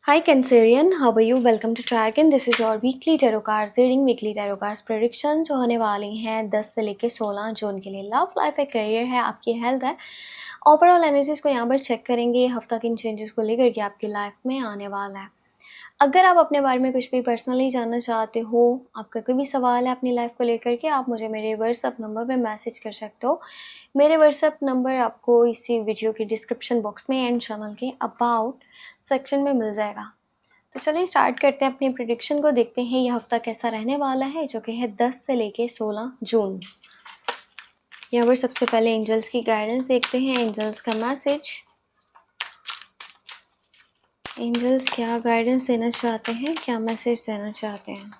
Hi Cancerian, how are you? Welcome to Dragon. This is your weekly tarot cards reading, weekly tarot cards prediction जो होने वाली हैं 10 से लेकर 16 जून के लिए। लव लाइफ है, करियर है, आपकी हेल्थ है, ओवरऑल एनर्जीज को यहाँ पर चेक करेंगे। हफ्ता किन चेंजेस को लेकर के आपकी लाइफ में आने वाला है। अगर आप अपने बारे में कुछ भी पर्सनली जानना चाहते हो, आपका कोई भी सवाल है अपनी लाइफ को लेकर के, आप मुझे मेरे व्हाट्सअप नंबर पे मैसेज कर सकते हो। मेरे व्हाट्सअप नंबर आपको इसी वीडियो के डिस्क्रिप्शन बॉक्स में एंड चैनल के अबाउट सेक्शन में मिल जाएगा। तो चलिए स्टार्ट करते हैं अपनी प्रिडिक्शन को। देखते हैं ये हफ्ता कैसा रहने वाला है, जो कि है 10 से लेके 16 जून। यहाँ पर सबसे पहले एंजल्स की गाइडेंस देखते हैं, एंजल्स का मैसेज। एंजल्स क्या गाइडेंस देना चाहते हैं, क्या मैसेज देना चाहते हैं।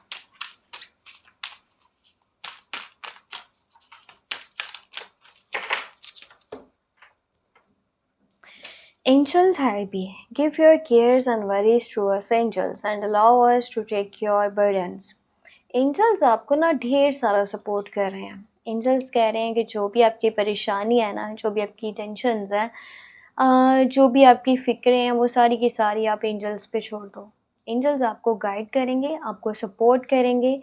Angel therapy. Give your cares and worries to us angels and allow us to take your burdens. Angels आपको ना ढेर सारा सपोर्ट कर रहे हैं। एंजल्स कह रहे हैं कि जो भी आपकी परेशानी है ना, जो भी आपकी टेंशन्स हैं, जो भी आपकी फ़िक्रें हैं, वो सारी की सारी आप एंजल्स पे छोड़ दो। एंजल्स आपको गाइड करेंगे, आपको सपोर्ट करेंगे,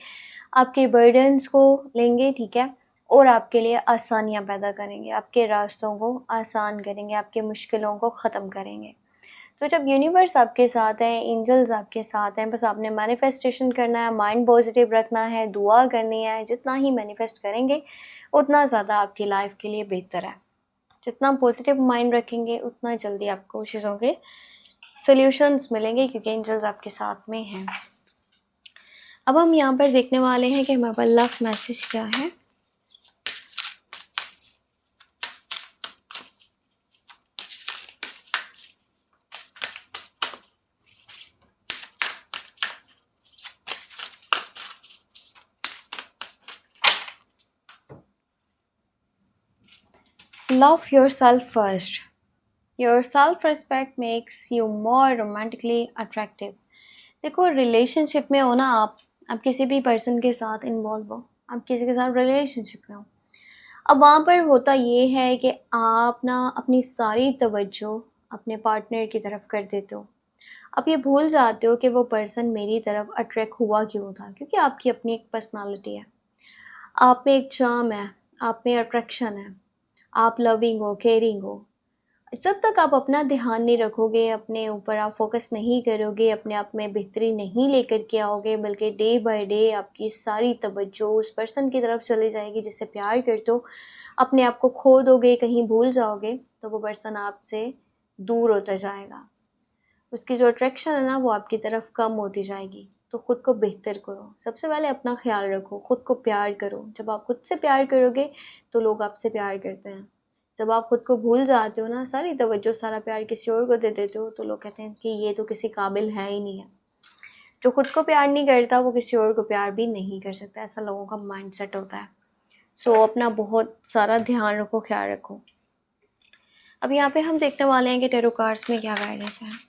आपके बर्डन्स को लेंगे, ठीक है, और आपके लिए आसानियाँ पैदा करेंगे, आपके रास्तों को आसान करेंगे, आपकी मुश्किलों को ख़त्म करेंगे। तो जब यूनिवर्स आपके साथ है, एंजल्स आपके साथ हैं, बस आपने मैनिफेस्टेशन करना है, माइंड पॉजिटिव रखना है, दुआ करनी है। जितना ही मैनिफेस्ट करेंगे उतना ज़्यादा आपकी लाइफ के लिए बेहतर है। जितना पॉजिटिव माइंड रखेंगे उतना जल्दी आपको चीज़ों के सॉल्यूशंस मिलेंगे, क्योंकि एंजल्स आपके साथ में हैं। अब हम यहाँ पर देखने वाले हैं कि हमारे पास लव मैसेज क्या है। Love yourself first. Your self-respect makes you more romantically attractive. देखो, रिलेशनशिप में हो ना आप किसी भी पर्सन के साथ इन्वॉल्व हो, आप किसी के साथ रिलेशनशिप में हो, अब वहाँ पर होता ये है कि आप ना अपनी सारी तवज्जो अपने पार्टनर की तरफ कर देते हो। आप ये भूल जाते हो कि वो पर्सन मेरी तरफ अट्रैक्ट हुआ क्यों था, क्योंकि आपकी अपनी एक पर्सनालिटी है, आप में एक चार्म है, आप में अट्रैक्शन है, आप लविंग हो, केयरिंग हो। जब तक आप अपना ध्यान नहीं रखोगे, अपने ऊपर आप फोकस नहीं करोगे, अपने आप में बेहतरी नहीं लेकर के आओगे, बल्कि डे बाय डे आपकी सारी तवज्जो उस पर्सन की तरफ चली जाएगी जिससे प्यार करते हो, अपने आप को खो दोगे, कहीं भूल जाओगे, तो वो पर्सन आपसे दूर होता जाएगा। उसकी जो अट्रैक्शन है ना, वो आपकी तरफ कम होती जाएगी। तो ख़ुद को बेहतर करो, सबसे पहले अपना ख्याल रखो, ख़ुद को प्यार करो। जब आप खुद से प्यार करोगे तो लोग आपसे प्यार करते हैं। जब आप खुद को भूल जाते हो ना, सारी तवज्जो सारा प्यार किसी और को दे देते हो, तो लोग कहते हैं कि ये तो किसी काबिल है ही नहीं है। जो खुद को प्यार नहीं करता वो किसी और को प्यार भी नहीं कर सकता, ऐसा लोगों का माइंड सेट होता है। सो अपना बहुत सारा ध्यान रखो, ख्याल रखो। अब यहाँ पे हम देखने वाले हैं कि टैरो कार्ड्स में क्या गाइडेंस है।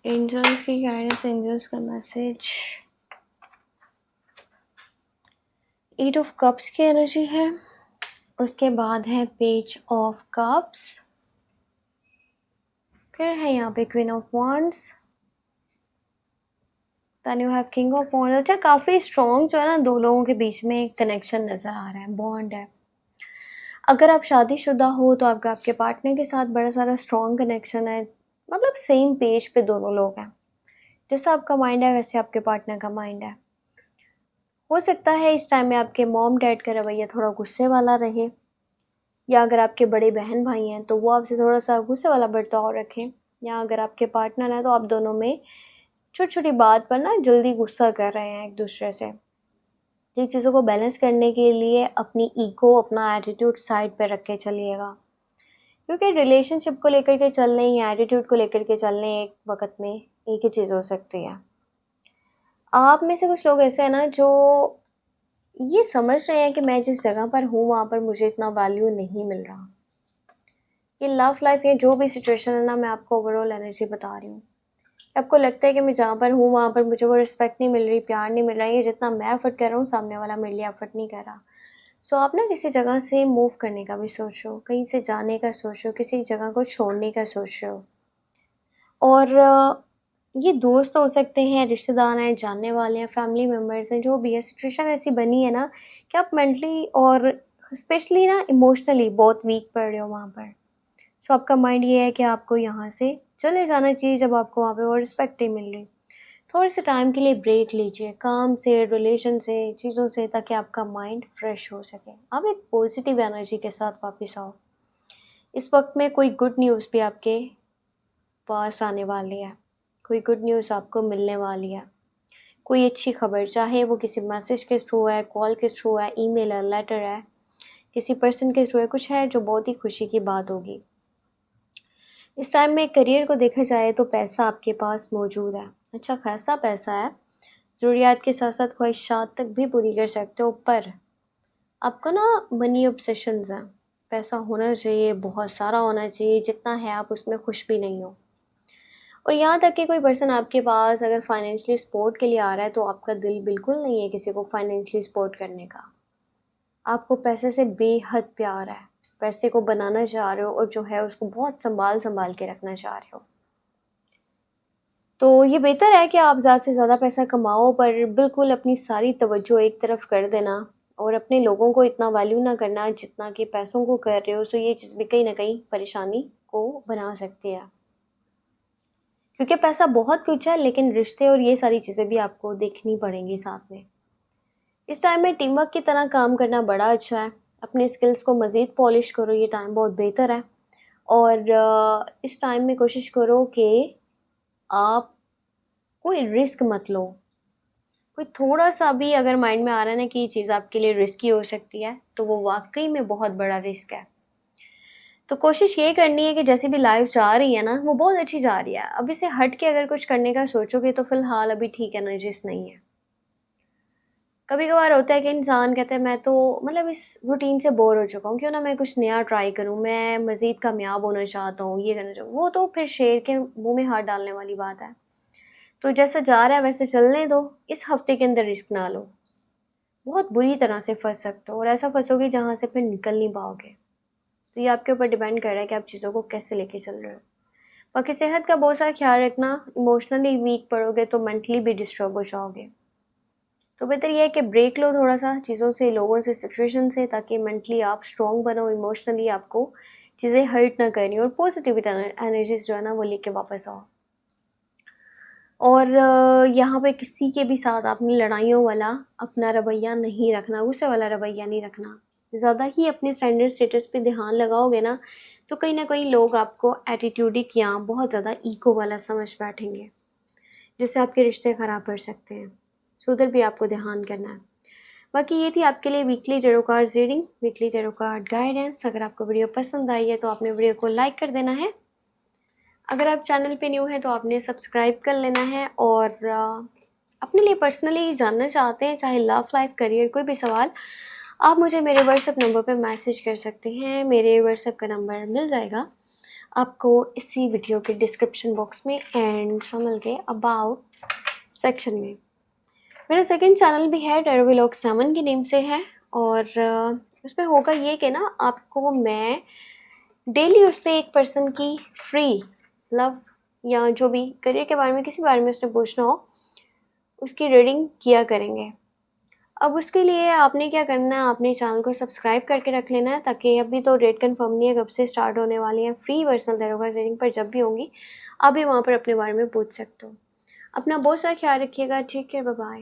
एंजल्स की गाइडेंस, एंजल्स का मैसेज। 8 ऑफ कप्स की एनर्जी है, उसके बाद है पेज ऑफ कप्स, फिर है यहाँ पे queen of wands, then you have king of wands. अच्छा, काफ़ी स्ट्रॉन्ग जो है ना, दो लोगों के बीच में एक कनेक्शन नज़र आ रहा है, बॉन्ड है। अगर आप शादीशुदा हो तो आपका आपके पार्टनर के साथ बड़ा सारा स्ट्रॉन्ग कनेक्शन है, मतलब सेम पेज पे दोनों लोग हैं। जैसा आपका माइंड है वैसे आपके पार्टनर का माइंड है। हो सकता है इस टाइम में आपके मॉम डैड का रवैया थोड़ा गुस्से वाला रहे, या अगर आपके बड़े बहन भाई हैं तो वो आपसे थोड़ा सा गुस्से वाला बर्ताव रखें, या अगर आपके पार्टनर हैं तो आप दोनों में छोटी छोटी बात पर ना जल्दी गुस्सा कर रहे हैं एक दूसरे से। ये चीज़ों को बैलेंस करने के लिए अपनी ईगो, अपना एटीट्यूड साइड पर रख के चलिएगा, क्योंकि रिलेशनशिप को लेकर के चलने या एटीट्यूड को लेकर के चलने एक वक्त में एक ही चीज़ हो सकती है। आप में से कुछ लोग ऐसे हैं ना जो ये समझ रहे हैं कि मैं जिस जगह पर हूँ वहाँ पर मुझे इतना वैल्यू नहीं मिल रहा। ये लव लाइफ, ये जो भी सिचुएशन है ना, मैं आपको ओवरऑल एनर्जी बता रही हूँ। आपको लगता है कि मैं जहाँ पर हूँ वहाँ पर मुझे वो रिस्पेक्ट नहीं मिल रही, प्यार नहीं मिल रहा है, ये जितना मैं एफ़र्ट कर रहा हूँ सामने वाला मेरे लिए एफ़र्ट नहीं कर रहा। सो आप ना किसी जगह से मूव करने का भी सोच रहे हो, कहीं से जाने का सोच रहे हो, किसी जगह को छोड़ने का सोच रहे हो। और ये दोस्त हो सकते हैं, रिश्तेदार हैं, जानने वाले हैं, फैमिली मेम्बर्स हैं, जो भी है, सिचुएशन ऐसी बनी है ना कि आप मेंटली और स्पेशली ना इमोशनली बहुत वीक पड़ रहे हो वहाँ पर। सो आपका माइंड ये है कि आपको यहाँ से चले जाना चाहिए जब आपको वहाँ पे वो रिस्पेक्ट नहीं मिल रही। थोड़े से टाइम के लिए ब्रेक लीजिए, काम से, रिलेशन से, चीज़ों से, ताकि आपका माइंड फ्रेश हो सके। आप एक पॉजिटिव एनर्जी के साथ वापस आओ। इस वक्त में कोई गुड न्यूज़ भी आपके पास आने वाली है, कोई गुड न्यूज़ आपको मिलने वाली है, कोई अच्छी खबर, चाहे वो किसी मैसेज के थ्रू है, कॉल के थ्रू है, ईमेल है, लेटर है, किसी पर्सन के थ्रू है, कुछ है जो बहुत ही खुशी की बात होगी। इस टाइम में करियर को देखा जाए तो पैसा आपके पास मौजूद है, अच्छा खासा पैसा है, ज़रूरियात के साथ साथ ख्वाहिशात तक भी पूरी कर सकते हो। पर आपको ना मनी ऑब्सेशंस हैं, पैसा होना चाहिए, बहुत सारा होना चाहिए, जितना है आप उसमें खुश भी नहीं हो। और यहाँ तक कि कोई पर्सन आपके पास अगर फाइनेंशियली सपोर्ट के लिए आ रहा है तो आपका दिल बिल्कुल नहीं है किसी को फाइनेंशियली सपोर्ट करने का। आपको पैसे से बेहद प्यार है, पैसे को बनाना चाह रहे हो और जो है उसको बहुत संभाल के रखना चाह रहे हो। तो ये बेहतर है कि आप ज़्यादा से ज़्यादा पैसा कमाओ, पर बिल्कुल अपनी सारी तवज्जो एक तरफ कर देना और अपने लोगों को इतना वैल्यू ना करना जितना कि पैसों को कर रहे हो। सो ये चीज़ भी कहीं न कहीं परेशानी को बना सकती है। क्योंकि पैसा बहुत कुछ है, लेकिन रिश्ते और ये सारी चीज़ें भी आपको देखनी पड़ेंगी साथ में। इस टाइम में टीम वर्क की तरह काम करना बड़ा अच्छा है। अपने स्किल्स को मज़ीद पॉलिश करो, ये टाइम बहुत बेहतर है। और इस टाइम में कोशिश करो कि आप कोई रिस्क मत लो। कोई थोड़ा-सा भी अगर माइंड में आ रहा है ना कि ये चीज़ आपके लिए रिस्की हो सकती है, तो वो वाक़ई में बहुत बड़ा रिस्क है। तो कोशिश ये करनी है कि जैसी भी लाइफ़ जा रही है ना, वो बहुत अच्छी जा रही है। अब इससे हट के अगर कुछ करने का सोचोगे तो फ़िलहाल अभी ठीक एनर्जीज़ नहीं है। कभी-कभार होता है कि इंसान कहता है मैं तो मतलब इस रूटीन से बोर हो चुका हूँ, क्यों ना मैं कुछ नया ट्राई करूँ, मैं मज़ीद कामयाब होना चाहता हूँ, ये करना चाहूँ। वो तो फिर शेर के मुँह में हाथ डालने वाली बात है। तो जैसा जा रहा है वैसे चलने दो, इस हफ़्ते के अंदर रिस्क ना लो। बहुत बुरी तरह से फँस सकते हो और ऐसा फँसोगे जहाँ से फिर निकल नहीं पाओगे। तो ये आपके ऊपर डिपेंड कर रहा है कि आप चीज़ों को कैसे लेके चल रहे हो। बाकी सेहत का बहुत सारा ख़्याल रखना, इमोशनली वीक पड़ोगे तो मेंटली भी डिस्टर्ब हो जाओगे। तो बेहतर ये है कि ब्रेक लो थोड़ा-सा चीज़ों से, लोगों से, सिचुएशन से, ताकि मेंटली आप स्ट्रॉन्ग बनो, इमोशनली आपको चीज़ें हर्ट ना करें और पॉजिटिविटी एनर्जीज़ जो है ना वो लेके वापस आओ। और यहाँ पे किसी के भी साथ आपने लड़ाइयों वाला अपना रवैया नहीं रखना, गुस्से वाला रवैया नहीं रखना। ज़्यादा ही अपने स्टैंडर्ड स्टेटस पे ध्यान लगाओगे ना, तो कहीं न कहीं लोग आपको एटीट्यूडिक या बहुत ज़्यादा ईगो वाला समझ बैठेंगे, जिससे आपके रिश्ते ख़राब पड़ सकते हैं। सो उधर भी आपको ध्यान करना है। बाकी ये थी आपके लिए weekly tarot cards reading, weekly tarot card guidance. अगर आपको वीडियो पसंद आई है तो आपने वीडियो को लाइक कर देना है। अगर आप चैनल पे न्यू हैं तो आपने सब्सक्राइब कर लेना है। और अपने लिए पर्सनली जानना चाहते हैं, चाहे लव लाइफ, करियर, कोई भी सवाल, आप मुझे मेरे व्हाट्सएप नंबर पे मैसेज कर सकते हैं। मेरे व्हाट्सएप का नंबर मिल जाएगा आपको इसी वीडियो के डिस्क्रिप्शन बॉक्स में एंड संभल के अबाउट सेक्शन में। मेरा सेकंड चैनल भी है, टैरो व्लॉग 7 के नेम से है। और उसमें होगा ये कि ना आपको मैं डेली उस पे एक पर्सन की फ्री लव या जो भी करियर के बारे में, किसी बारे में उसने पूछना हो, उसकी रीडिंग किया करेंगे। अब उसके लिए आपने क्या करना है, आपने चैनल को सब्सक्राइब करके रख लेना है, ताकि अभी तो डेट कंफर्म नहीं है कब से स्टार्ट होने वाली है free personal tarot card reading, पर जब भी होंगी आप भी वहाँ पर अपने बारे में पूछ सकते हो। अपना बहुत सारा ख्याल रखिएगा। ठीक है, बाय बाय।